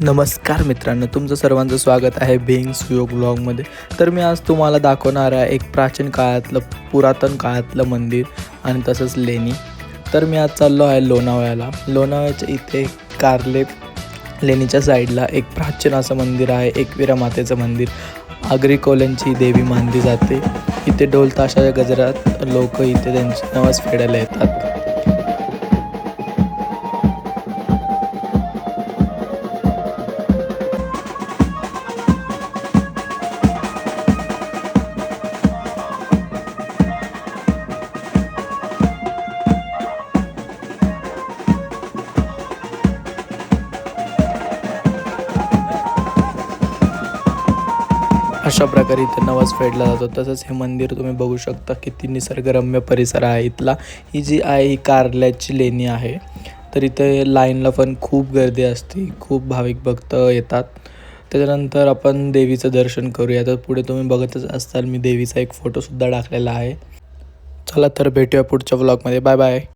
नमस्कार मित्रांनो, तुमचं सर्वांचं स्वागत आहे बिंग सुयोग ब्लॉगमध्ये. तर मी आज तुम्हाला दाखवणार आहे एक प्राचीन काळातलं, पुरातन काळातलं मंदिर आणि तसंच लेणी. तर मी आज चाललो आहे लोणावळ्याला. लोणावळ्याच्या इथे कारले लेणीच्या साईडला एक प्राचीन असं मंदिर आहे, एकविरा मातेचं मंदिर. आगरी कोल्यांची देवी मानली जाते. इथे ढोल ताशाच्या गजरात लोक इथे त्यांची नवस फेडायला येतात. अशा प्रकारे इथे नवस फेडला जातो. तसंच हे मंदिर तुम्ही बघू शकता, किती निसर्गरम्य परिसर आहे इथला. ही जी आहे ही कारल्याची लेणी आहे. तर इथे लाईनला पण खूप गर्दी असते, खूप भाविक भक्त येतात. त्याच्यानंतर आपण देवीचं दर्शन करूया. तर पुढे तुम्ही बघतच असताल, मी देवीचा एक फोटोसुद्धा टाकलेला आहे. चला तर भेटूया पुढच्या व्लॉगमध्ये. Bye bye.